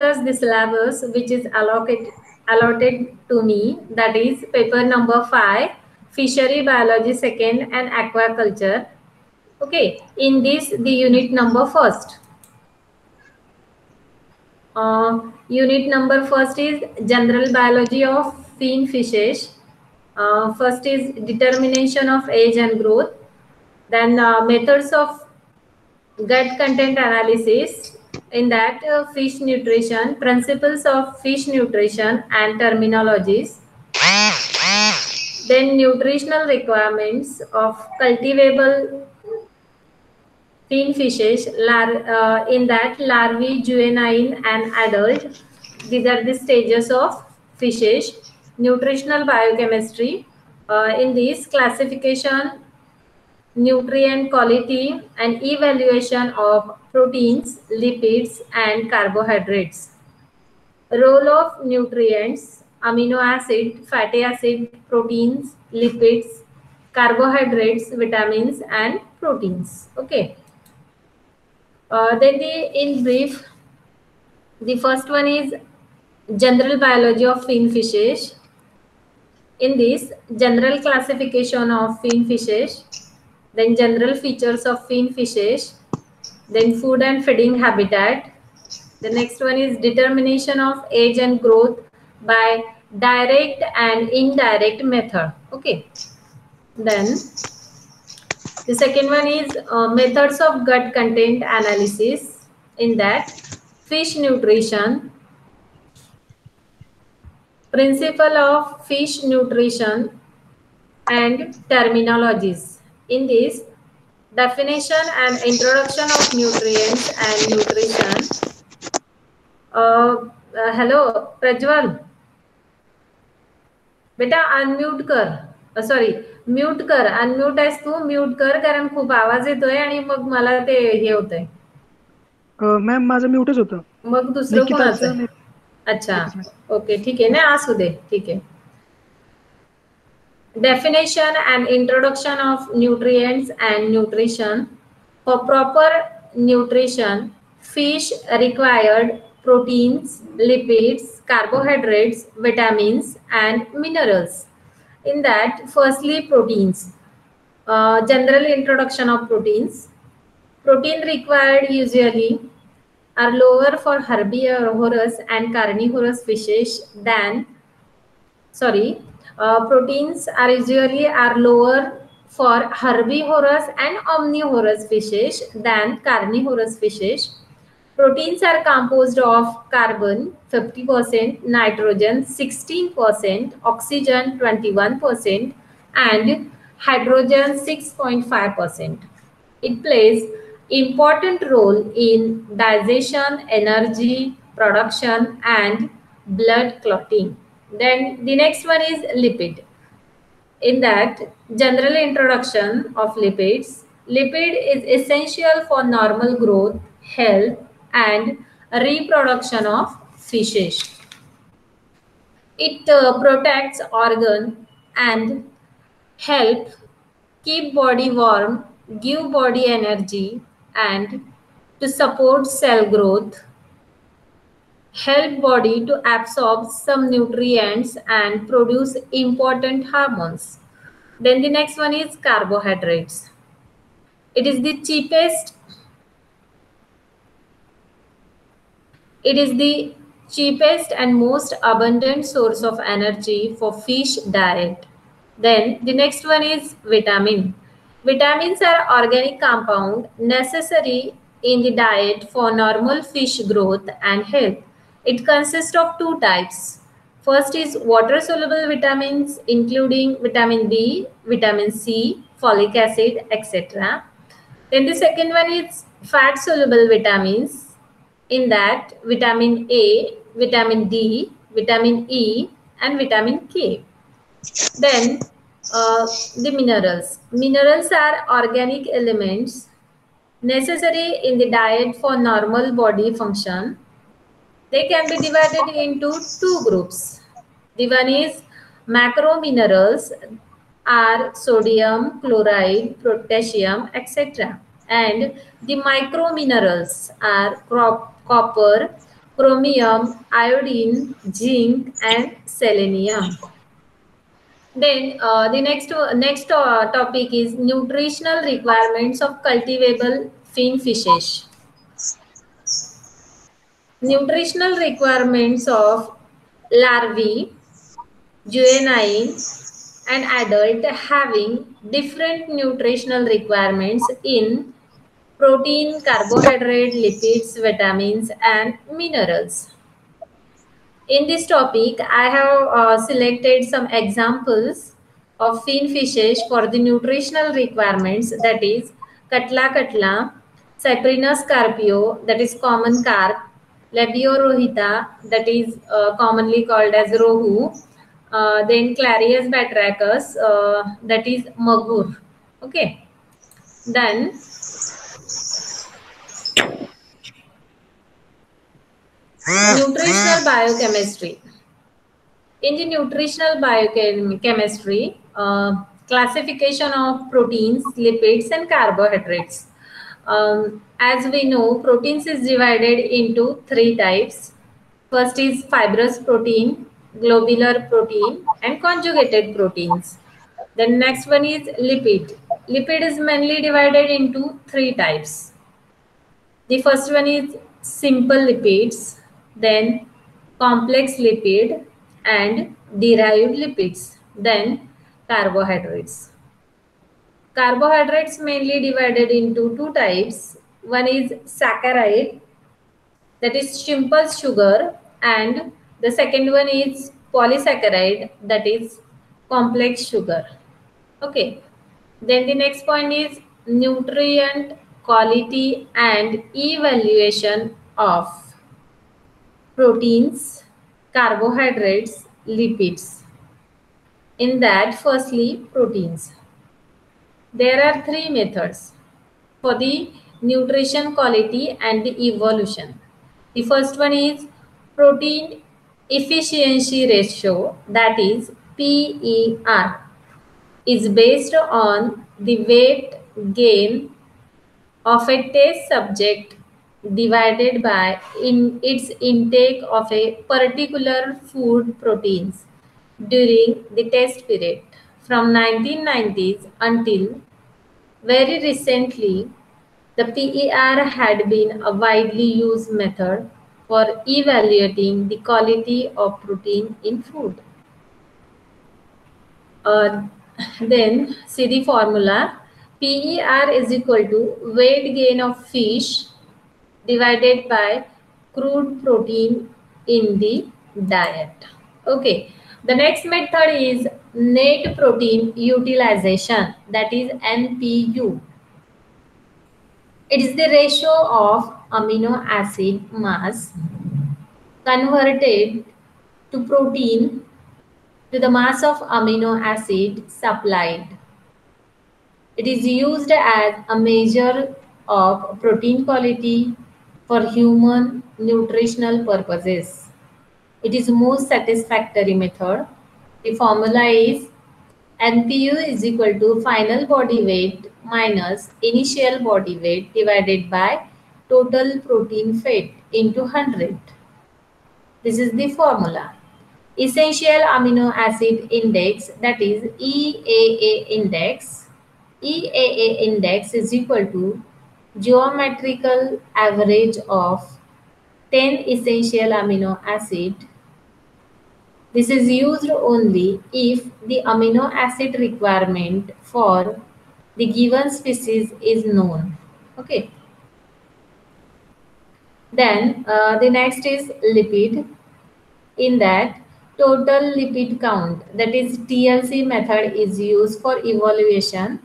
the syllabus which is allotted to me, that is paper number 5, fishery biology second and aquaculture. Okay, in this the unit number first. Unit number first is general biology of fin fishes. First is determination of age and growth. Then methods of gut content analysis. In that fish nutrition, principles of fish nutrition and terminologies. Then nutritional requirements of cultivable fin fishes, in that larvae, juvenile and adult. These are the stages of fishes. Nutritional biochemistry. In this classification, nutrient quality and evaluation of proteins, lipids and carbohydrates. Role of nutrients, amino acid, fatty acid, proteins, lipids, carbohydrates, vitamins and proteins. Okay. Then in brief, the first one is general biology of fin fishes. In this, general classification of fin fishes, then general features of fin fishes, then food and feeding habitat. The next one is determination of age and growth by direct and indirect method. Okay. Then the second one is methods of gut content analysis. In that, fish nutrition, principle of fish nutrition and terminologies. In this, definition and introduction of nutrients and nutrition. Hello, Prajwal. बेटा unmute कर, sorry mute कर. Unmute आहेस तू, mute कर कारण खूप आवाज येतोय आणि मग मला ते हे होतंय. मॅम माझं म्यूटच होतं. मग दुसरं कोणाचं? अच्छा, ओके, ठीक आहे ना, असू दे, ठीक आहे. Definition and introduction of nutrients and nutrition. For proper nutrition, fish required proteins, lipids, carbohydrates, vitamins and minerals. In that, firstly proteins. General introduction of proteins. Protein required usually are lower for herbivorous and carnivorous fishes than, proteins are usually lower for herbivorous and omnivorous fishes than carnivorous fishes. Proteins are composed of carbon 50%, nitrogen 16%, oxygen 21% and hydrogen 6.5%. It plays important role in digestion, energy production and blood clotting. Then the next one is lipid. In that, general introduction of lipids. Lipid is essential for normal growth, health and reproduction of fishes. It protects organ and help keep body warm, give body energy and to support cell growth, help body to absorb some nutrients and produce important hormones. Then the next one is carbohydrates. It is the cheapest and most abundant source of energy for fish diet. Then the next one is vitamin. Vitamins are organic compound necessary in the diet for normal fish growth and health. It consists of two types. First is water soluble vitamins including vitamin B, vitamin C, folic acid, etc. Then the second one is fat soluble vitamins. In that, vitamin A, vitamin D, vitamin E and vitamin K. Then the minerals. Minerals are organic elements necessary in the diet for normal body function. They can be divided into two groups. The one is macro minerals are sodium, chloride, potassium, etc. And the micro minerals are copper, chromium, iodine, zinc, and selenium. Then the next topic is nutritional requirements of cultivable fin fishes. Nutritional requirements of larvae, juvenile, and adult having different nutritional requirements in protein, carbohydrate, lipids, vitamins, and minerals. In this topic, I have selected some examples of fin fishes for the nutritional requirements, that is Katla katla, Cyprinus carpio, that is common carp, Labiorohita, that is commonly called as rohu, then Clarius batrachus, that is magur. Okay. Then nutritional biochemistry. In the nutritional biochemistry, classification of proteins, lipids, and carbohydrates. As we know, proteins is divided into three types. First is fibrous protein, globular protein, and conjugated proteins. The next one is lipid. Lipid is mainly divided into three types. The first one is simple lipids, then complex lipid, and derived lipids, then carbohydrates. Carbohydrates mainly divided into two types. One is saccharide, that is simple sugar, and the second one is polysaccharide, that is complex sugar. Okay. Then the next point is nutrient quality and evaluation of proteins, carbohydrates, lipids. In that, firstly, proteins. There are three methods for the nutrition quality and the evolution. The first one is protein efficiency ratio, that is PER, is based on the weight gain of a test subject divided by its intake of a particular food proteins during the test period. From 1990s until very recently, the PER had been a widely used method for evaluating the quality of protein in food. Uh, then see the formula. PER is equal to weight gain of fish divided by crude protein in the diet. Okay. The next method is net protein utilization, that is NPU. It is the ratio of amino acid mass converted to protein to the mass of amino acid supplied. It is used as a measure of protein quality for human nutritional purposes. It is the most satisfactory method. The formula is NPU is equal to final body weight minus initial body weight divided by total protein fed into 100. This is the formula. Essential amino acid index, that is EAA index. EAA index is equal to geometrical average of 10 essential amino acid. This is used only if the amino acid requirement for the given species is known. Okay. Then the next is lipid. In that, total lipid count, that is TLC method, is used for evaluation.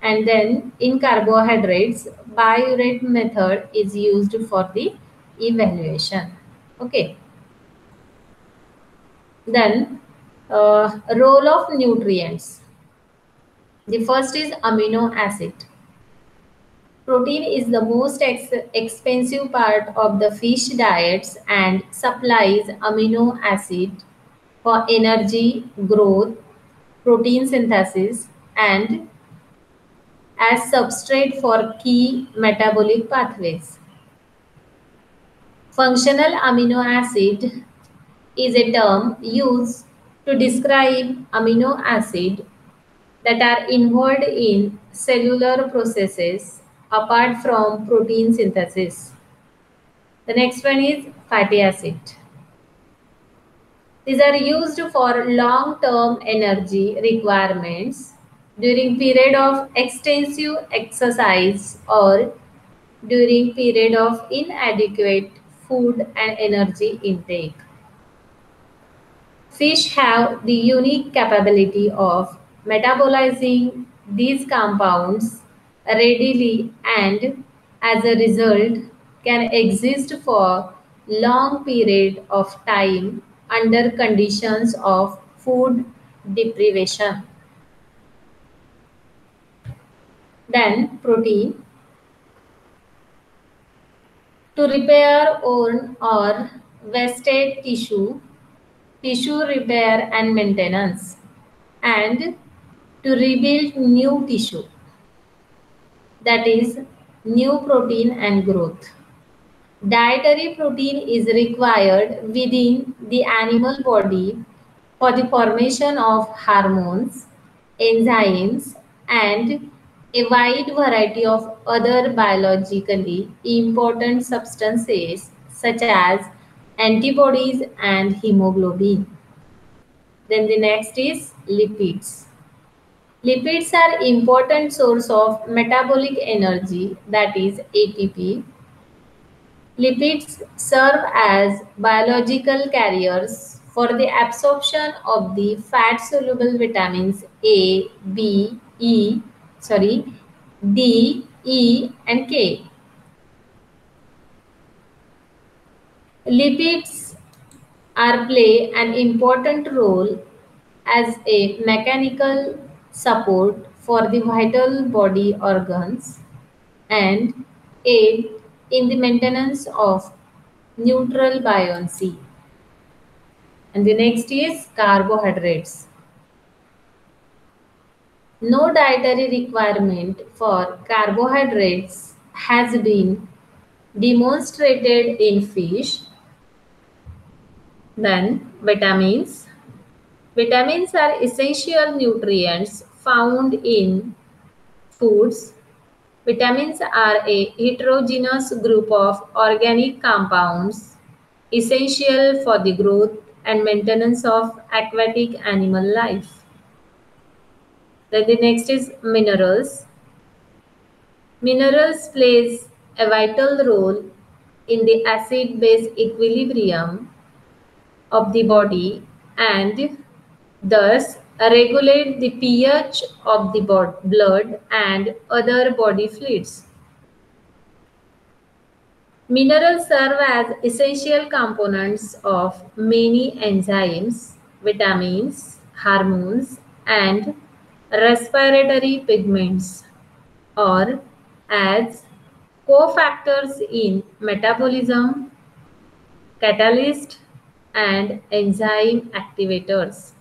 And then in carbohydrates, biuret method is used for the evaluation. Okay. Then role of nutrients. The first is amino acid. Protein is the most expensive part of the fish diets and supplies amino acid for energy, growth, protein synthesis, and as substrate for key metabolic pathways. Functional amino acid is a term used to describe amino acid that are involved in cellular processes apart from protein synthesis. The next one is fatty acid. These are used for long-term energy requirements during period of extensive exercise or during period of inadequate food and energy intake. Fish have the unique capability of metabolizing these compounds readily and as a result can exist for long period of time under conditions of food deprivation. Then protein. To repair worn or wasted tissue repair and maintenance, and to rebuild new tissue, that is new protein and growth. Dietary protein is required within the animal body for the formation of hormones, enzymes, and a wide variety of other biologically important substances such as antibodies and hemoglobin. Then the next is lipids. Lipids are important source of metabolic energy, that is ATP. Lipids serve as biological carriers for the absorption of the fat-soluble vitamins A, B, D, E, and K. Lipids play an important role as a mechanical support for the vital body organs and aid in the maintenance of neutral buoyancy. And the next is carbohydrates. No dietary requirement for carbohydrates has been demonstrated in fish. Then vitamins. Vitamins are essential nutrients found in foods. Vitamins are a heterogeneous group of organic compounds essential for the growth and maintenance of aquatic animal life. Then the next is minerals. Minerals plays a vital role in the acid-base equilibrium of the body and thus regulate the pH of the blood and other body fluids. Minerals serve as essential components of many enzymes, vitamins, hormones, and respiratory pigments, or as cofactors in metabolism, catalysts, and enzyme activators.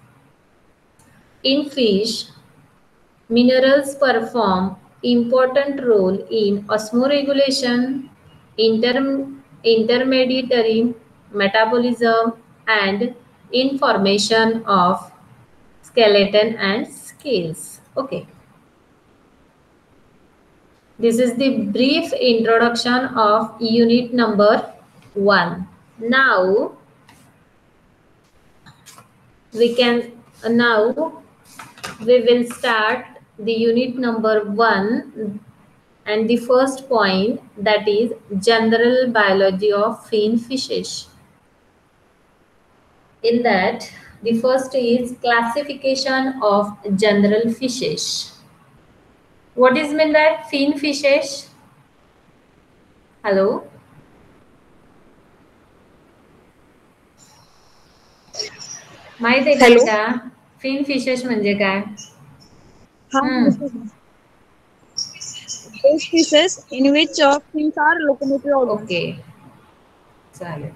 In fish, minerals perform important role in osmoregulation, intermediary metabolism, and in formation of skeleton and scales. Okay. This is the brief introduction of unit number 1. Now we will start the unit number 1 and the first point, that is general biology of fin fishes. In that, the first is classification of general fishes. What is meant by fin fishes? Hello? माहित आहे का fin fishes म्हणजे काय? Those fishes in which fins are locomotive organs. Okay. चालेल.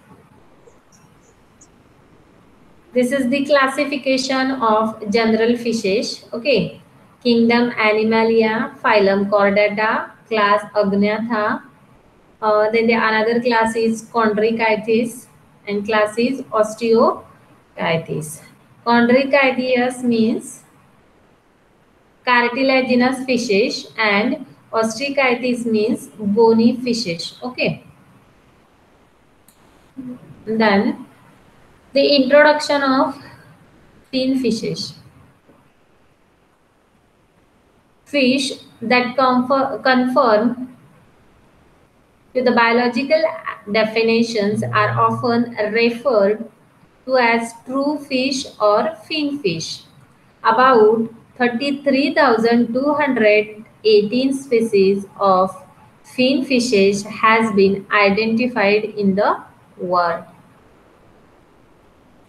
This is the classification of general fishes. Okay. Kingdom Animalia, phylum Chordata, class Agnatha, Then the another class is chondrichthyes and class is osteochthyes. Chondrichthyes means cartilaginous fishes and osteochthyes means bony fishes. Okay. Then the introduction of fin fishes. Fish that conform to the biological definitions are often referred to as true fish or fin fish. About 33,218 species of fin fishes has been identified in the world.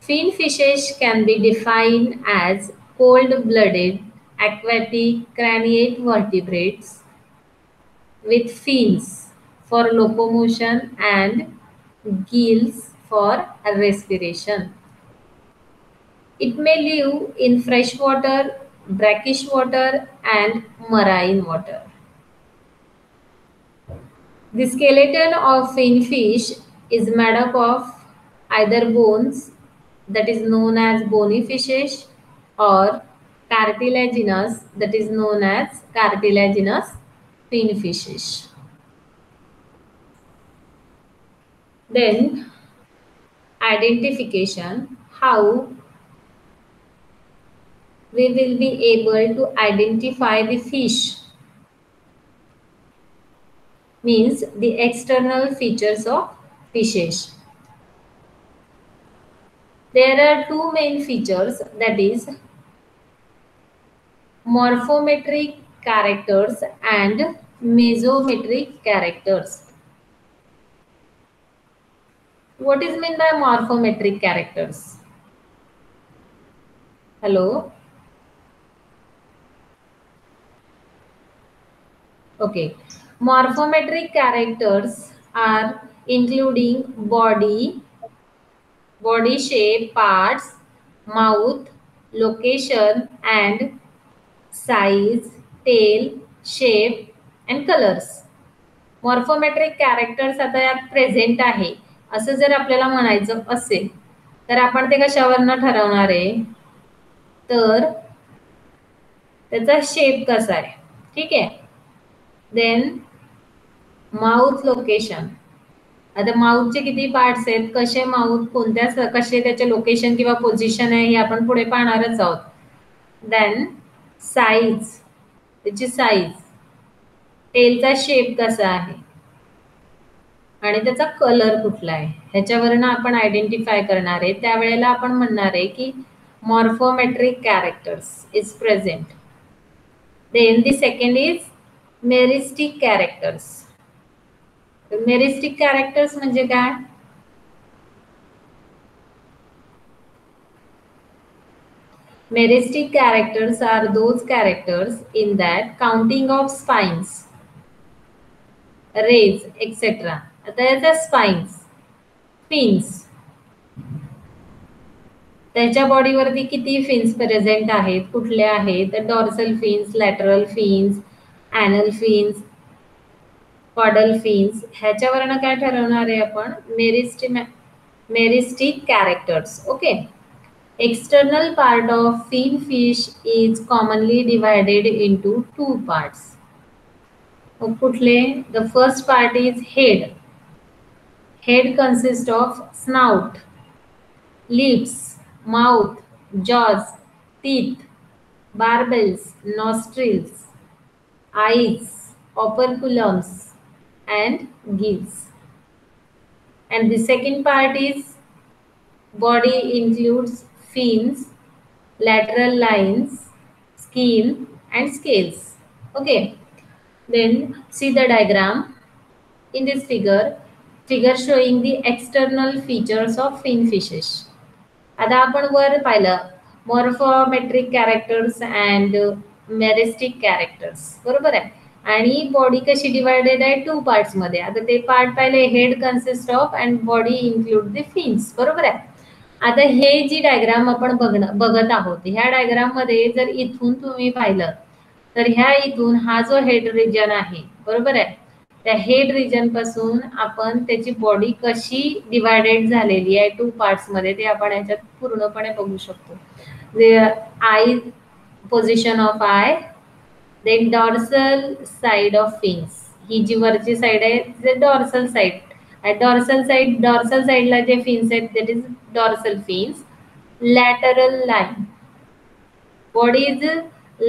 Fin fishes can be defined as cold-blooded aquatic craniate vertebrates with fins for locomotion and gills for respiration. It may live in freshwater, brackish water, and marine water. The skeleton of finfish is made up of either bones, that is known as bony fishes, or cartilaginous, that is known as cartilaginous finfishes. Then identification, how we will be able to identify the fish, means the external features of fishes. There are two main features, that is morphometric characters and mesometric characters. What is meant by morphometric characters? Hello? Okay. Morphometric characters are including body shape, parts, mouth, location and size, tail, shape and colors. Morphometric characters आता यात present आहे असं जर आपल्याला म्हणायचं असेल तर आपण ते कशावरनं ठरवणार आहे, तर त्याचा शेप कसा आहे. ठीक आहे. Then mouth location. आता माउथचे किती पार्ट्स आहेत, कसे माउथ, कोणत्या कसे त्याचे लोकेशन किंवा पोझिशन आहे हे आपण पुढे पाहणारच आहोत. देन साईज, त्याची साईज, टेलचा शेप कसा आहे आणि त्याचा कलर कुठला आहे ह्याच्यावरनं आपण आयडेंटिफाय करणार आहे. त्यावेळेला आपण म्हणणार आहे की morphometric characters is present. Then the second is meristic characters. Meristic characters म्हणजे काय, meristic characters are those characters in that counting of spines, rays, etc. आता याच्या स्पाइन्स, फिन्स, त्याच्या बॉडीवरती किती फिन्स प्रेझेंट आहेत, कुठले आहेत, तर dorsal fins, lateral fins, anal fins, caudal fins. ह्याच्यावरनं काय ठरवणार आहे आपण, meristic characters. Okay. External part of finfish is commonly divided into two parts. कुठले? The first part is head. Head consists of snout, lips, mouth, jaws, teeth, barbels, nostrils, eyes, operculums, and gills. And the second part is body, includes fins, lateral lines, skin and scales. Okay. Then see the diagram. In this figure showing the external features of finfishes. आता आपण वर पाहिलं morphometric characters and meristic characters, बरोबर आहे. आणि body कशी divided आहे, two parts मध्ये. आता ते पार्ट पाहिले, head consist of and body include the fins, बरोबर आहे. आता हे जी डायग्राम आपण बघत आहोत, ह्या डायग्राम मध्ये जर इथून तुम्ही पाहिलं तर ह्या इथून हा जो हेड रिजन आहे, बरोबर आहे, त्या हेड रिजन पासून आपण त्याची बॉडी कशी डिवायडेड झालेली आहे 2 पार्ट्स मध्ये ते आपण याच्यात पूर्णपणे बघू शकतो. Eye position of eye, then dorsal side of fins, ही जी वरची साइड आहे ते डॉर्सल साइड. डॉर्सल साइडला जे फिन्स आहेत that is dorsal fins. Lateral line, body is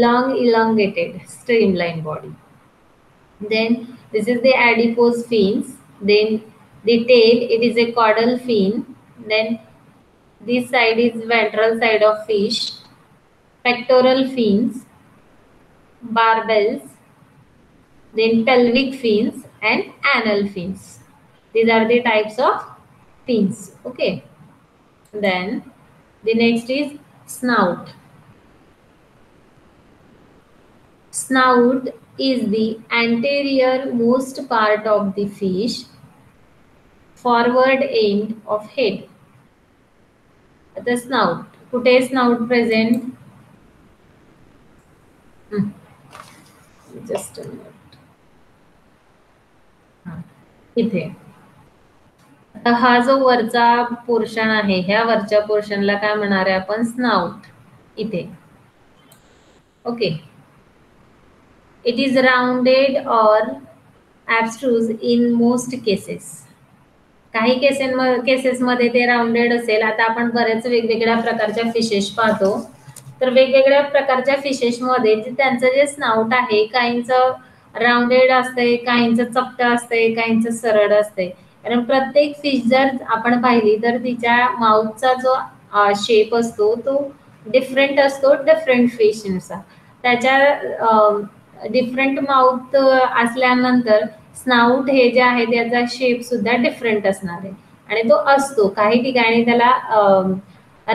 long elongated streamline body. Then this is the adipose fins. Then the tail, it is a caudal fin. Then this side is ventral side of fish. Pectoral fins, barbels, then pelvic fins and anal fins. These are the types of fins. Okay, then the next is snout. Snout is the anterior most part of the fish, forward end of head. The snout, कुठे snout present? Just a minute. इथे आता हा जो वरचा portion आहे, ह्या वरच्या पोर्शनला काय म्हणणार आहे आपण? स्नाउट. इथे okay. It is rounded or abstruse in most cases. काही केसेस मध्ये ते राउंडेड असेल. आता आपण बरेच वेगवेगळ्या प्रकारच्या फिशेस पाहतो, तर वेगवेगळ्या प्रकारच्या फिशेस मध्ये त्यांचं जे स्नाउट आहे, काहींचं राउंडेड असते, काहींचं चपटं असते, काहींचं सरळ असते. कारण प्रत्येक फिश जर आपण पाहिली तर तिच्या माउथचा जो शेप असतो तो डिफरंट असतो डिफरंट फिशनुसार. त्याच्या डिफरंट माउथ असल्यानंतर स्नाउट हे जे आहे त्याचा शेप सुद्धा डिफरंट असणार आहे आणि तो असतो. काही ठिकाणी त्याला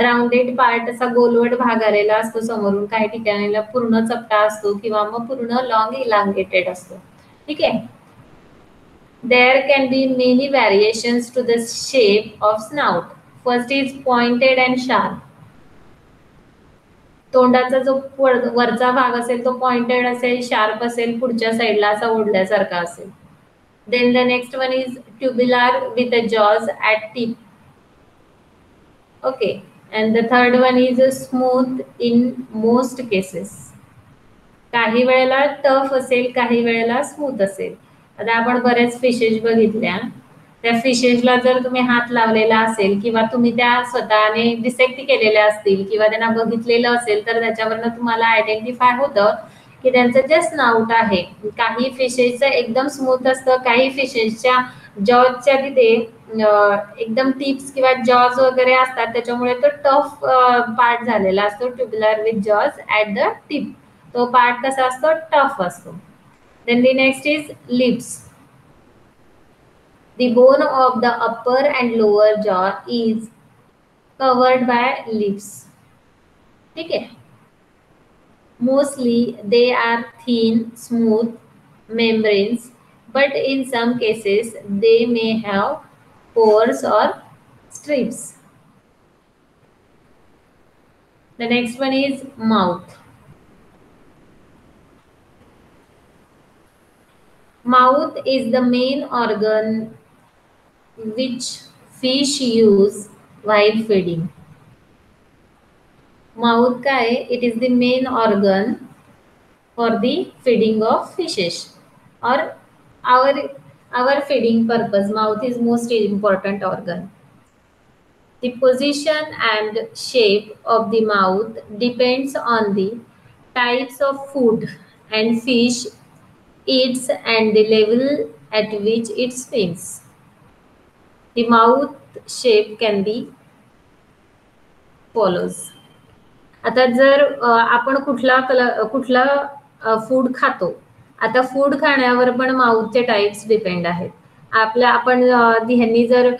राउंडेड पार्ट असा गोलवट भाग आलेला असतो समोरून, काही ठिकाणी पूर्ण चपटा असतो किंवा मग पूर्ण लॉंग इलांगेटेड असतो. ठीक आहे. There can be many variations to the shape of snout. First is pointed and sharp. तोंडाचा जो वरचा भाग असेल तो पॉइंटेड असेल, शार्प असेल, पुढच्या साइडला असा ओढल्यासारखा असेल. Then the next one is tubular with the jaws at tip. Okay, and the third one is smooth in most cases. काही वेळेला टफ असेल, काही वेळेला स्मूथ असेल. आता आपण बरेच फिशेस बघितल्या, त्या फिशेसला जर तुम्ही हात लावलेला असेल किंवा तुम्ही त्या स्वतःने डिसेक्ट केलेल्या असतील किंवा त्यांना बघितलेलं असेल तर त्याच्यावरनं तुम्हाला आयडेंटिफाय होतं की त्यांचं जे स्नाउट आहे, काही फिशेसचं एकदम स्मूथ असतं, काही फिशेसच्या जॉजच्या तिथे एकदम टिप्स किंवा जॉज वगैरे असतात, त्याच्यामुळे तो टफ पार्ट झालेला असतो. Tubular with jaws at the tip, तो पार्ट कसा असतो? टफ असतो. Then the next is lips. The bone of the upper and lower jaw is covered by lips. ठीक है. Mostly they are thin, smooth membranes, but in some cases they may have pores or strips. The next one is mouth. Mouth is the main organ which fish use while feeding. Mouth काय? It is the main organ for the feeding of fishes or our feeding purpose. Mouth is most important organ. The position and shape of the mouth depends on the types of food and fish eats and the level at which it swims. The mouth shape can be follows. आता जर आपण कुठला food खातो, आता food खाण्यावर पण माउथचे types depend आहेत. आपण ह्यांनी जर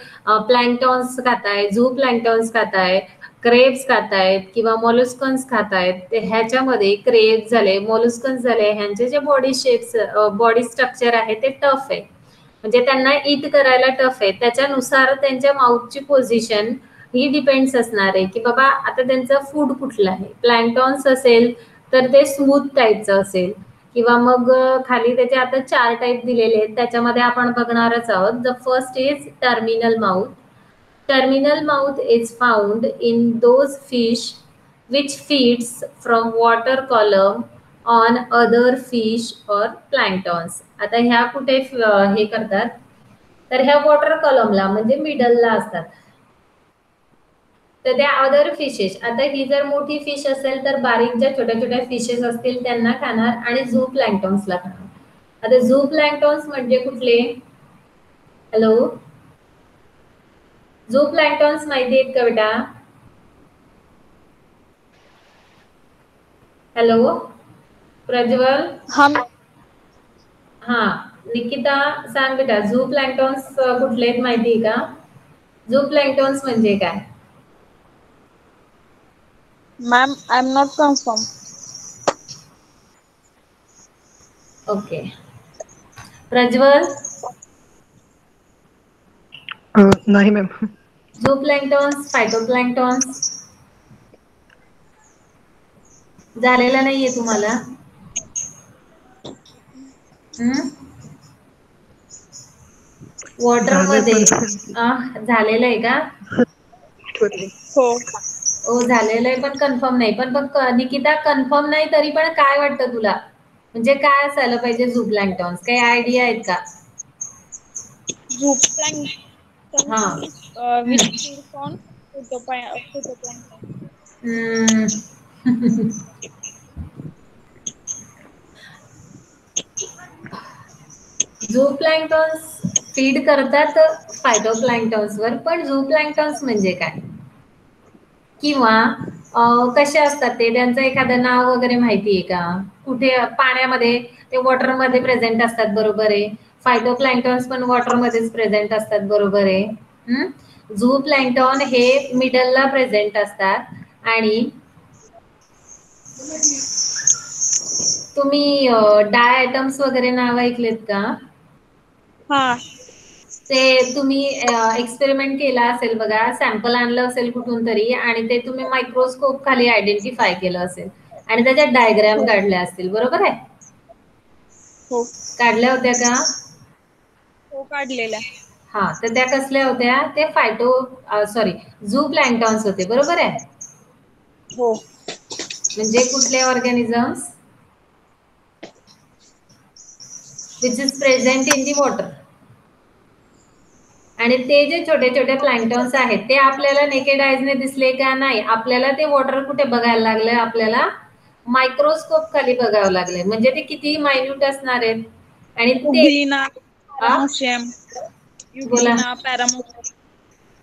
प्लॅन्क्टॉन्स खाताय, झू प्लॅन्क्टॉन्स खाताय, क्रेब्स खातायत किंवा मॉलस्कन्स खातायत, ते ह्याच्यामध्ये क्रेब्स झाले, मॉलस्कन्स झाले, ह्यांचे जे बॉडी स्ट्रक्चर आहे ते टफ आहे, म्हणजे त्यांना ईट करायला टफ आहे. त्याच्यानुसार त्यांच्या माउथची पोझिशन ही डिपेंड्स असणार आहे की बाबा आता त्यांचं फूड कुठलं आहे. प्लॅन्क्टॉन्स असेल तर ते स्मूथ टाईपचं असेल किंवा मग खाली त्याचे आता 4 टाईप दिलेले आहेत, त्याच्यामध्ये आपण बघणारच आहोत. The first is terminal mouth. Terminal mouth is found in those fish which feeds from water column on other fish or planktons. आता ह्या कुठे हे करतात, तर ह्या वॉटर कॉलमला म्हणजे मिडलला असतात. तर त्या अदर फिशेस, आता ही जर मोठी फिश असेल तर बारीक ज्या छोट्या छोट्या फिशेस असतील त्यांना खाणार आणि झू प्लँक्टॉन्सला खाणार. आता झू प्लँक्टॉन्स म्हणजे कुठले? हॅलो, झू प्लँक्टॉन्स माहिती आहेत का बेटा? हॅलो प्रज्वल. हा निकिता सांग बेटा, झू प्लँक्टॉन्स कुठले आहेत माहिती आहे का? झू प्लँक्टॉन्स म्हणजे काय? Ma'am I am not confirm. Okay Prajwal. नाही मॅम. झू प्लँक्टॉन्स, फायटोप्लँक्टॉन्स झालेला नाहीये तुम्हाला? वॉटर मध्ये झालेलं आहे का? हो झालेलं आहे पण कन्फर्म नाही. पण बघ निकिता, कन्फर्म नाही तरी पण काय वाटतं तुला, म्हणजे काय असायला पाहिजे झू प्लँक्टॉन्स? काही आयडिया आहेत का? हा which feeds on phytoplankton. Zooplanktons feed करतात फायटोप्लँक्टॉन्स वर, पण झू प्लँक्टॉन्स म्हणजे काय किंवा कसे असतात ते, त्यांचं एखादं नाव वगैरे माहिती आहे का? कुठे पाण्यामध्ये ते वॉटरमध्ये प्रेझेंट असतात, बरोबर आहे. फायटोप्लँक्टॉन्स पण वॉटरमध्येच प्रेझेंट असतात, बरोबर आहे. झू प्लँक्टॉन हे मिडलला प्रेझेंट असतात आणि तुम्ही डाय आयटम्स वगैरे नाव ऐकलेत का? ते तुम्ही एक्सपेरिमेंट केला असेल बघा, सॅम्पल आणलं असेल कुठून तरी आणि ते तुम्ही मायक्रोस्कोप खाली आयडेंटिफाय केलं असेल आणि त्याच्यात डायग्राम काढल्या असतील, बरोबर आहे? काढल्या होत्या का? हो काढलेल्या. हा, तर त्या कसल्या होत्या? ते झू प्लँक्टॉन्स होते, बरोबर आहे. हो. म्हणजे कुठले organisms which is present in the water. आणि ते जे छोटे छोटे प्लँक्टॉन्स आहेत ते आपल्याला नेकेड आयजने दिसले का? नाही. आपल्याला ते वॉटर कुठे बघायला लागलं? आपल्याला मायक्रोस्कोप खाली बघावं लागले. म्हणजे ते किती मायन्यूट असणार आहेत. आणि ते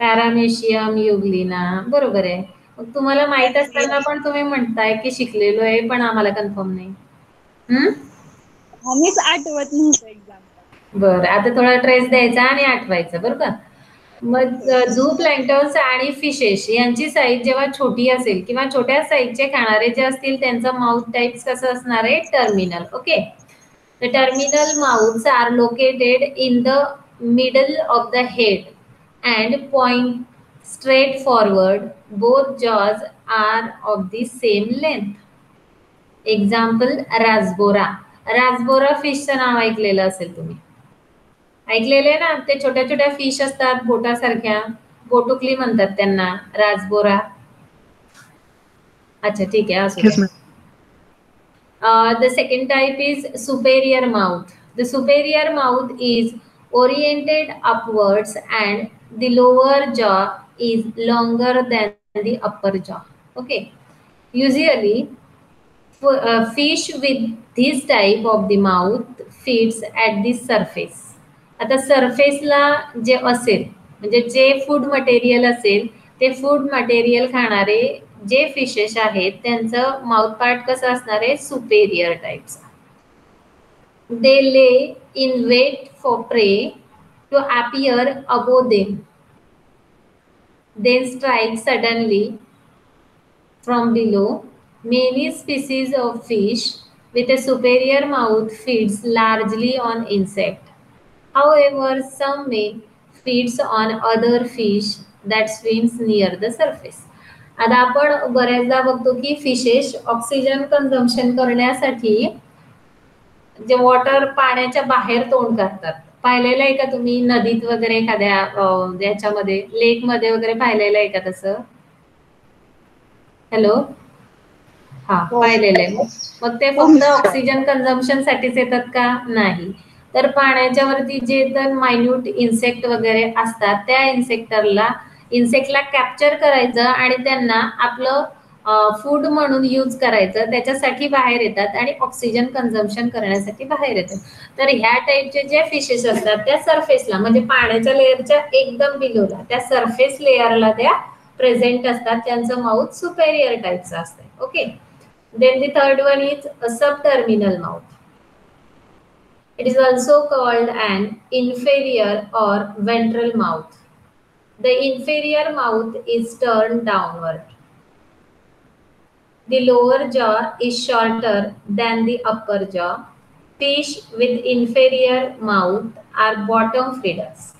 पॅरामेशियम, युग्लिना, बरोबर आहे. मग तुम्हाला माहित असताना पण तुम्ही म्हणताय की शिकलेलो आहे, पण आम्हाला कन्फर्म नाही. आम्हीच आठवत नव्हतं एक्झाम. बरं, आता थोडा ट्रेस द्यायचा आणि आठवायचं, बरं का? मग झू प्लँक्टॉन्स आणि फिशेस यांची साईज जेव्हा छोटी असेल किंवा छोट्या साईजचे खाणारे जे असतील त्यांचं माउथ टाइप्स कसं असणार आहे? Terminal. Okay. The terminal mouths are located in the middle of the head and point straight forward. Both jaws are of the same length. Example, रासबोरा. रासबोरा फिशचं नाव ऐकलेलं असेल तुम्ही. ऐकलेले ना? ते छोट्या छोट्या फिश असतात बोटासारख्या, बोटुकली म्हणतात त्यांना, रासबोरा. अच्छा ठीक आहे, असू द्या. The second type is superior mouth. The superior mouth is oriented upwards and the lower jaw is longer than the upper jaw. Okay. Usually, fish with this type of the mouth feeds at the surface. आता सरफेसला जे असेल म्हणजे जे food material असेल ते food material खाणारे जे fishes आहेत त्यांचं mouth part कसं असणार आहे? Superior types. They lie in wait for prey to appear above them, then strike suddenly from below. Many species of fish with a superior mouth feeds largely on insect. However, some may feeds on other fish that swims near the surface. आता आपण बऱ्याचदा बघतो की fishes oxygen consumption करण्यासाठी जे water पाण्याच्या बाहेर तोंड करतात. पाहिलेलं आहे का तुम्ही नदीत वगैरे एखाद्या याच्यामध्ये लेक मध्ये वगैरे पाहिलेलं आहे का तसं? हॅलो, हा पाहिलेलं आहे. मग ते फक्त ऑक्सिजन कन्झम्पशन साठीच येतात का? नाही. तर पाण्याच्या वरती जे तर मायन्यूट इन्सेक्ट वगैरे असतात त्या इन्सेक्टला कॅप्चर करायचं आणि त्यांना आपलं फूड म्हणून यूज करायचं, त्याच्यासाठी बाहेर येतात आणि ऑक्सिजन कन्झम्पशन करण्यासाठी बाहेर येतात. तर ह्या टाईपचे जे फिशेस असतात त्या सरफेसला म्हणजे पाण्याच्या लेअरच्या एकदम बिलोला त्या सरफेस लेअरला त्या प्रेझेंट असतात. त्यांचं माउथ सुपेरियर टाईपचं असतं. Okay. Then the third one is a subterminal mouth. It is also called an inferior or ventral mouth. The inferior mouth is turned downward. The lower jaw is shorter than the upper jaw. Fish with inferior mouth are bottom feeders.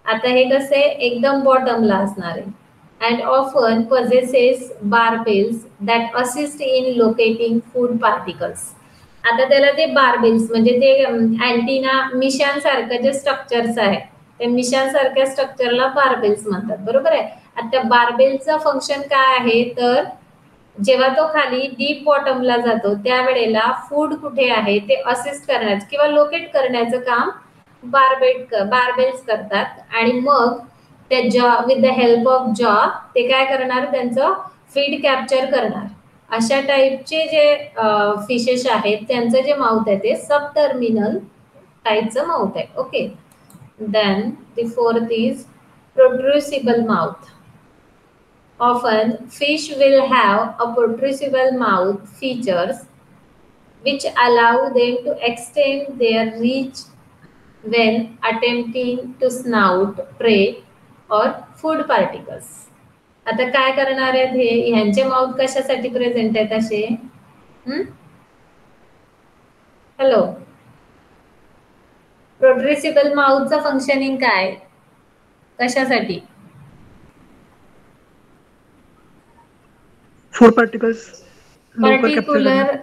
आता हे कसे एकदम बॉटमला असणार आहे. And often possesses barbels that assist in locating food particles. आता त्याला ते बार्बेल्स म्हणजे ते अँटीना मिशांसारखं जे स्ट्रक्चर्स आहे त्या मिशांसारख्या स्ट्रक्चरला बार्बेल्स म्हणतात. बरोबर आहे. आता त्या बार्बेलचं फंक्शन काय आहे तर जेव्हा तो खाली डीप बॉटमला जातो त्यावेळेला फूड कुठे आहे ते असिस्ट करण्याचं किंवा लोकेट करण्याचं काम बार्बेल्स करतात आणि मग त्या jaw with the help of jaw ते काय करणार त्यांचं फीड कॅप्चर करणार. अशा टाईपचे जे फिशेस आहेत त्यांचं जे माउथ आहे ते सब टर्मिनल टाईपचं माउथ आहे. Okay. Then the fourth is protrusible mouth. Often fish will have a protrusible mouth features which allow them to extend their reach when attempting to snout prey or food particles. आता काय करणार आहेत हे ह्यांचे mouth कशासाठी present आहेत असे? Hello, प्रोट्रुसिबल माउथचं functioning काय कशासाठी? फूड पार्टिकल्स पर्टिक्युलर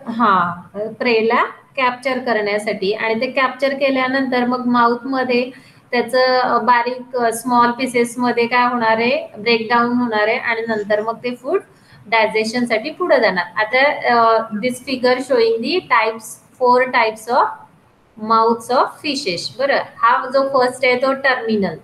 प्रेला कॅप्चर करण्यासाठी आणि ते कॅप्चर केल्यानंतर मग माउथ मध्ये त्याचं बारीक स्मॉल पीसेस मध्ये काय होणार आहे ब्रेकडाऊन होणार आहे आणि नंतर मग ते फूड डायजेशन साठी पुढे जाणार. आता this figure showing the types 4 types of mouths of fishes. बरं, हा जो फर्स्ट आहे तो टर्मिनल,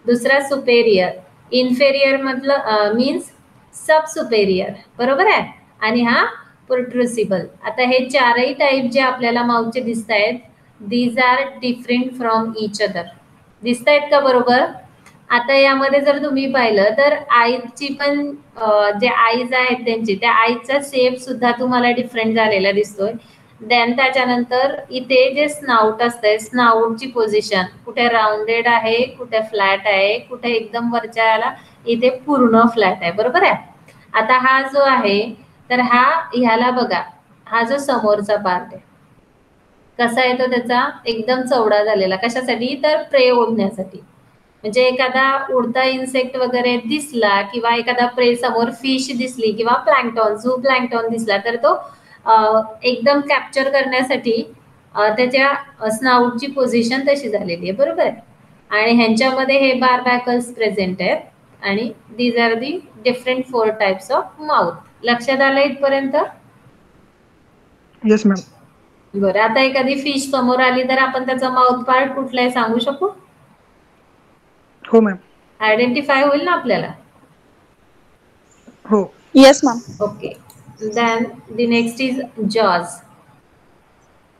दुसरा सुपेरियर, इन्फेरियर मतलब मीन्स सब सुपेरियर. बरोबर आहे. आणि हा प्रोट्रुसिबल. आता हे चारही टाईप जे आपल्याला माउथचे दिसत आहेत these are different from each other. दिसत आहेत का? बरोबर. आता यामध्ये जर तुम्ही पाहिलं तर आईची पण जे आईज आहेत त्यांची त्या आईचा शेप सुद्धा तुम्हाला डिफरंट झालेला दिसतोय. देन त्याच्यानंतर इथे जे स्नाउट असतंय स्नाउटची पोझिशन कुठे राऊंडेड आहे, कुठे फ्लॅट आहे, कुठे एकदम वरच्या याला इथे पूर्ण फ्लॅट आहे. बरोबर आहे. आता हा जो आहे तर ह्याला बघा, हा जो समोरचा पार्ट आहे कसा आहे तो त्याचा एकदम चौडा झालेला. कशासाठी? तर प्रे ओढण्यासाठी. म्हणजे एखादा उडता इन्सेक्ट वगैरे दिसला किंवा एखादा प्रे समोर फिश दिसली किंवा प्लॅन्क्टॉन झू प्लॅन्क्टॉन दिसला तर तो एकदम कॅप्चर करण्यासाठी त्याच्या स्नाउटची पोझिशन तशी झालेली आहे. बरोबर आहे. आणि ह्यांच्यामध्ये हे बार्बॅकल्स प्रेझेंट आहेत आणि these are the different 4 types of mouth. लक्षात आलं इथपर्यंत? Yes ma'am. बरं, आता एखादी फिश समोर आली तर आपण त्याचा माउथ पार्ट कुठला आहे सांगू शकू? हो मॅम. आयडेंटिफाय होईल ना आपल्याला? हो. Yes, ma'am. Okay. Then the next is jaws.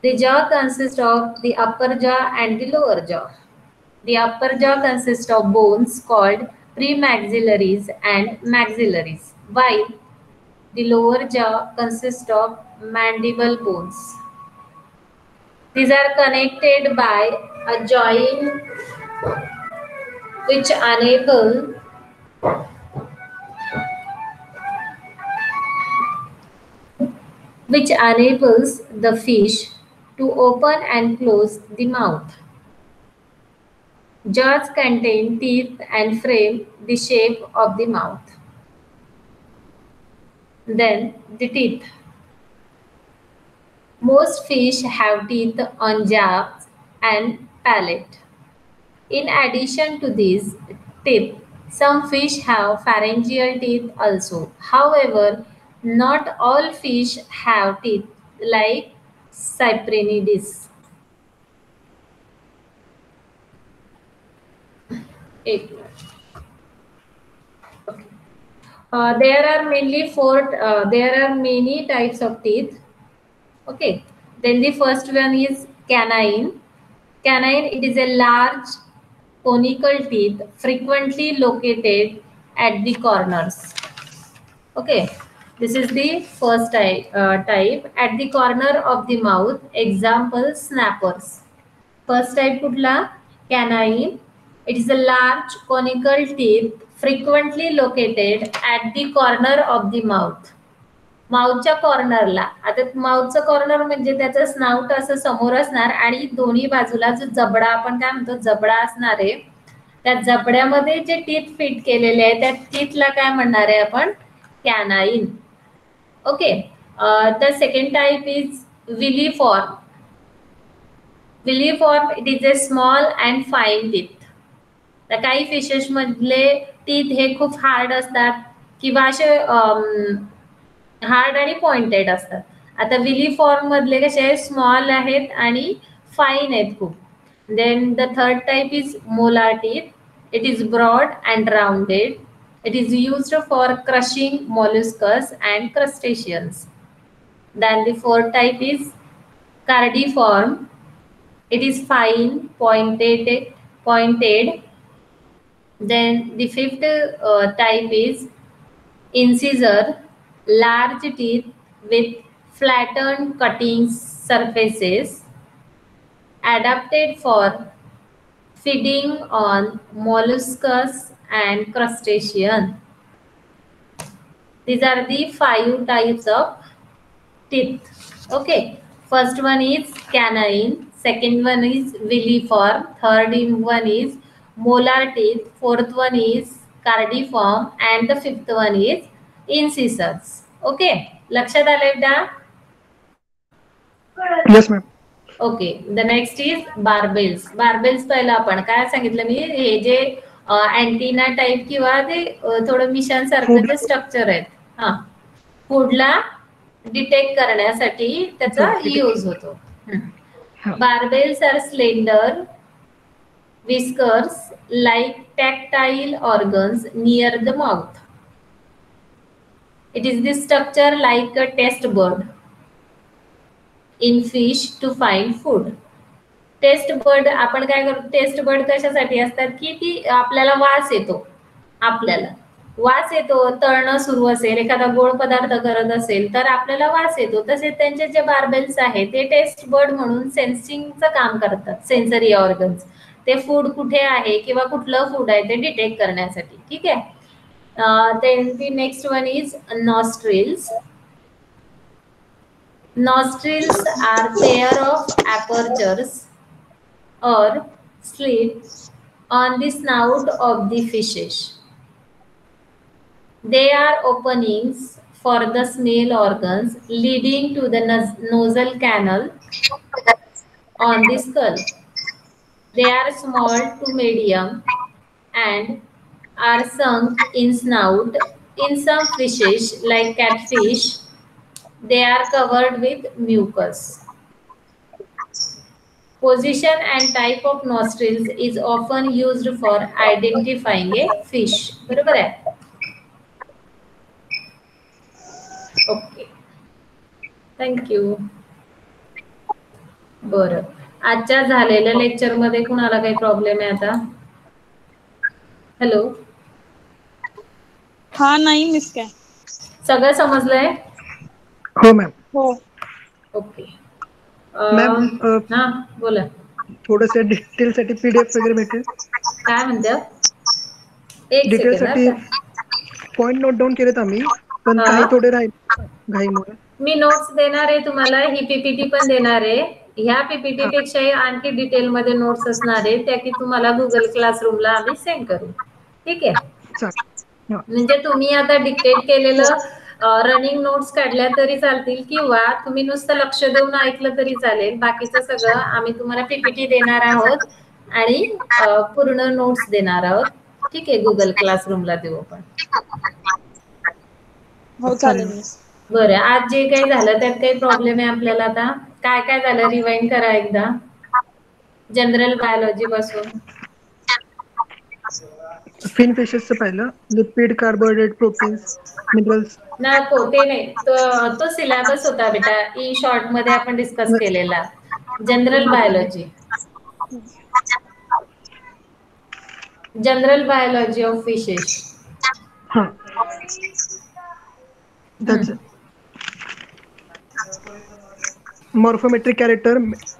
The jaw consists of the upper jaw and the lower jaw. The upper jaw consists of bones called premaxillaries and maxillaries, while the lower jaw consists of mandible bones. These are connected by a joint which enables the fish to open and close the mouth. Jaws contain teeth and frame the shape of the mouth. Then the teeth. Most fish have teeth on jaws and palate. In addition to these teeth, some fish have pharyngeal teeth also. However, not all fish have teeth like Cyprinids. Eight. Okay. There are mainly there are many types of teeth. Okay. Then the first one is canine. Canine, it is a large conical teeth frequently located at the corners. Okay. This is the first type at the corner of the mouth. Example, snappers. First type kudla? Canine. It is a large conical teeth frequently located at the corner of the mouth. माउथच्या कॉर्नरला. आता माउथचं corner म्हणजे त्याचं snout असं समोर असणार आणि दोन्ही बाजूला जो जबडा आपण काय म्हणतो जबडा असणार आहे त्या जबड्यामध्ये जे टीथ फिट केलेले आहे त्या टीथला काय म्हणणार आहे आपण canine. Okay. The second type is villiform. Villiform it is a small and fine teeth. तर काही फिशेस मधले टीथ हे खूप हार्ड असतात किंवा असे हार्ड आणि पॉइंटेड असतात. आता विलिफॉर्म मधले कसे स्मॉल आहेत आणि फाईन आहेत खूप. Then the third type is molar teeth. It is broad and rounded. It is used for crushing molluscus and crustaceans. Then the fourth type is cardiform. It is fine, pointed. Then the fifth type is incisor. Large teeth with flattened cutting surfaces adapted for feeding on molluscus and crustacean. These are the 5 types of teeth. Okay. First one is canine. Second one is villiform. Third one is molar teeth. Fourth one is cardiform. And the fifth one is incisors. Okay. लक्षात आलं एकदा? Yes ma'am. Okay. The next is barbels. Barbels पहिला आपण काय सांगितलं मी हे जे antenna type किंवा ते थोडं मिशन सारखं जे स्ट्रक्चर आहेत हा फूडला डिटेक्ट करण्यासाठी त्याचा यूज होतो. Barbels are slender whiskers like tactile organs near the mouth. It is the structure like a taste bud in fish to find food. Taste bud आपण काय करतो टेस्ट बर्ड कशासाठी असतात की ती आपल्याला वास येतो तळणं सुरू असेल एखादा गोड पदार्थ करत असेल तर आपल्याला वास येतो. तसेच त्यांचे जे बार्बेल्स आहेत ते टेस्ट बर्ड म्हणून सेन्सिंगचं काम करतात. सेन्सरी ऑर्गन्स ते फूड कुठे आहे किंवा कुठलं फूड आहे ते डिटेक्ट करण्यासाठी. ठीक आहे. Then the next one is nostrils. Nostrils are pair of apertures or slits on the snout of the fishes. They are openings for the smell organs leading to the nasal canal on the skull. They are small to medium and are sunk in snout. In some fishes like catfish, they are covered with mucus. Position and type of nostrils is often used for identifying a fish. बरोबर आहे? Okay. Thank you. बरं. आजच्या झालेल्या lecture मध्ये कुणाला काही problem आहे आता? हॅलो. हा नाही मिस काय सगळं समजलंय? हो मॅम. हो. ओके. मॅम हा बोला. थोडस डिटेल साठी पीडीएफ वगैरे भेटेल? काय म्हणते? एक डिटेल सेकंड. साठी पॉइंट नोट डाऊन केलेत आम्ही पण काही थोडे राहिले घाईमुळे. मी नोट्स देणार आहे तुम्हाला. ही पीपीटी पण देणार आहे. ह्या पीपीटी पेक्षाही आणखी डिटेल मध्ये नोट्स असणार आहे त्या की तुम्हाला गुगल क्लासरूमला आम्ही सेंड करू. ठीक आहे. म्हणजे तुम्ही आता डिक्टेट केलेलं रनिंग नोट्स काढल्या तरी चालतील किंवा तुम्ही नुसतं लक्ष देऊन ऐकलं तरी चालेल. बाकीचं सगळं आम्ही तुम्हाला पीपीटी देणार आहोत आणि पूर्ण नोट्स देणार आहोत. ठीक आहे, गुगल क्लासरूमला देऊ आपण. हो चालेल मिस. बरं, आज जे काही झालं त्यात काही प्रॉब्लेम आहे आपल्याला? आता काय काय झालं रिवाइंड करा एकदा. जनरल बायोलॉजी पासून फिन फिशेसचं पाहिलं, लिपिड, कार्बोहायड्रेट, प्रोटीन्स, मिनरल्स. नको ते नाही, तो सिलेबस होता बेटा, ई शॉर्ट मध्ये आपण डिस्कस केलेला. General biology, general biology of fishes. हा, त्याच मॉर्फोमेट्रिक कॅरेक्टर,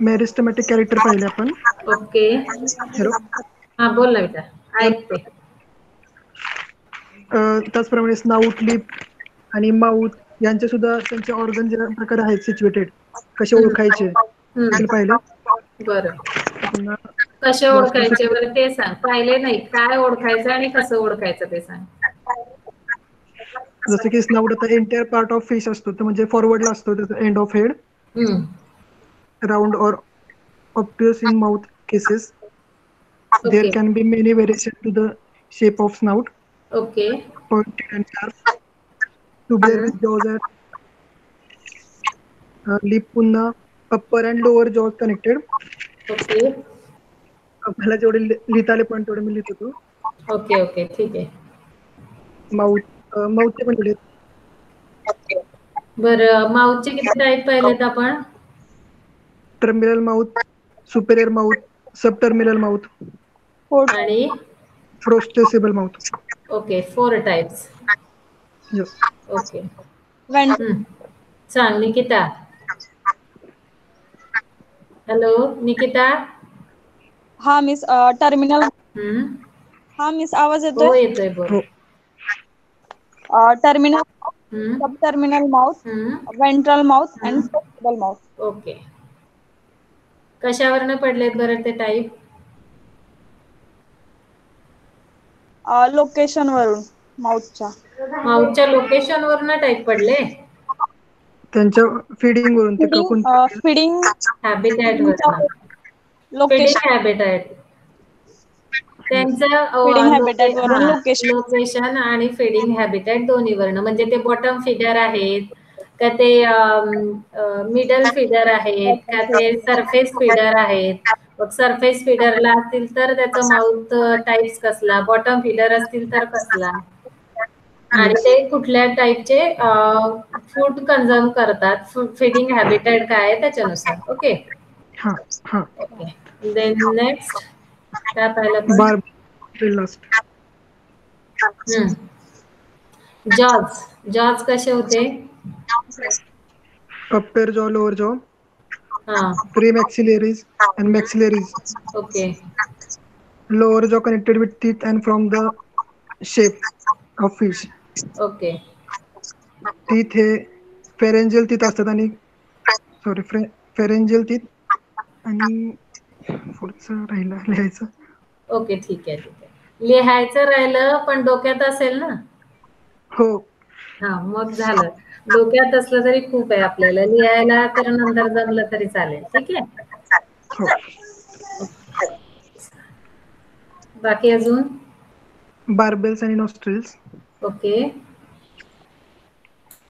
मेरिस्टमॅटिक कॅरेक्टर पाहिले आपण. ओके, हॅलो, हा बोल ना बेटा, ऐकते. त्याचप्रमाणे स्नाऊट, लिप आणि माउथ यांचे सुद्धा त्यांचे ऑर्गन ज्या प्रकारे आहेत सिच्युएटेड, कसे ओळखायचे ते पाहिले. बरं, कसे ओळखायचे बरं ते सांग. पाहिले नाही, काय ओळखायचं आणि कसं ओळखायचं ते सांग. जसं की स्नाउट आता एंटायर पार्ट ऑफ फिश असतो, तर म्हणजे फॉरवर्डला असतो त्याचा एंड ऑफ हेड, राउंड और obtuse in mouth cases. There can be many variations to the shape of snout. Okay. Pointed and sharp. To bear with jaws at lip पुन्हा upper and lower jaws connected. Okay. मला जेवढे लिहिता आले पण तेवढे मी लिहित होतो. ओके ओके, ठीक आहे. माउथचे पण लिहिले. बरं, माउथचे किती टाईप पाहिलेत आपण? टर्मिनल माउथ, सुपेरियर माउथ, सब टर्मिनल माउथ आणि प्रोस्टेसिबल माउथ. Okay, 4 types. ओके, सांग निकिता. हॅलो निकिता. हा मिस, टर्मिनल. हा मिस, आवाज येतोय? हो येतोय, बोल. टर्मिनल, सब टर्मिनल माउथ, वेंट्रल माउथ आणि प्रोस्टेबल माउथ. ओके, कशावरनं पडलेत बरं ते टाईप? लोकेशन वरून, माउथच्या. माउथच्या लोकेशन वरून टाईप पडले? त्यांच्या फीडिंग वरून, ते फीडिंग हॅबिटॅट वरून. लोकेशन, हॅबिटॅट त्यांचं लोकेशन आणि फीडिंग हॅबिटॅट दोन्ही वर्ण. म्हणजे ते बॉटम फिगर आहेत का, ते मिडल फिगर आहेत का, ते सरफेस फिगर आहेत. मग सरफेस फिडरला असतील तर त्याचं माउथ टाईप्स कसला, बॉटम फिडर असतील तर कसला, आणि ते कुठल्या टाईपचे फूड कन्झ्युम करतात, फीडिंग हॅबिटॅट काय आहे त्याच्यानुसार. ओके ओके, देन नेक्स्ट काय पाहिलं आपण? जॉज कसे होते? अप्पर जॉ, लोअर जॉ, हां, प्रीमॅक्सिलरीज and maxillaries. Okay. Lower jaw connected with teeth and from the shape of fish. Okay. Teeth हे फेरेंजियल टीथ असतात आणि फेरेंजियल टीथ आणि पुढचं राहिलं लिहायचं. ओके, ठीक आहे ठीक आहे. लिहायचं राहिलं पण डोक्यात असेल ना? हो. हा, मग झालं. डोक्यात असलं तरी खूप आहे आपल्याला लिहायला, तर नंतर जमलं तरी चालेल. ठीक आहे. बाकी अजून? बार्बेल्स आणि नॉस्ट्रिल्स. ओके.